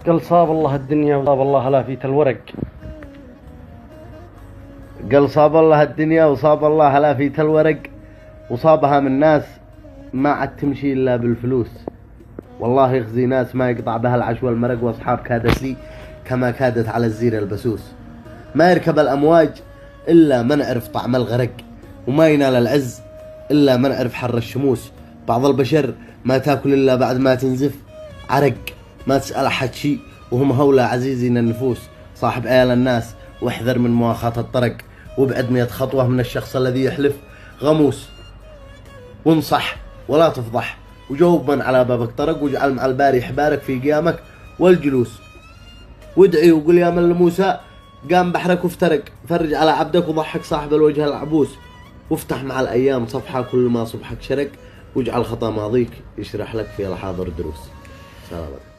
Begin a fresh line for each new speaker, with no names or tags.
قال صاب الله الدنيا وصاب الله لافيت الورق.
قال صاب الله الدنيا وصاب الله لافيت الورق، وصابها من ناس ما عاد تمشي إلا بالفلوس. والله يخزي ناس ما يقطع بها العش والمرق، وأصحاب كادت لي كما كادت على الزير البسوس. ما يركب الأمواج إلا من عرف طعم الغرق، وما ينال العز إلا من عرف حر الشموس. بعض البشر ما تاكل إلا بعد ما تنزف عرق، ما تسأل أحد شي وهم هولا عزيزين النفوس. صاحب عيال الناس واحذر من مواخاة الطرق، وابعد 100 خطوة من الشخص الذي يحلف غموس. وانصح ولا تفضح، وجاوب من على بابك طرق، واجعل مع الباري حبارك في قيامك والجلوس. وادعي وقل يا من لموسى قام بحرك وافترق، فرج على عبدك وضحك صاحب الوجه العبوس. وافتح مع الأيام صفحة كل ما صبحك شرق، واجعل خطأ ماضيك يشرح لك في الحاضر دروس. سلام.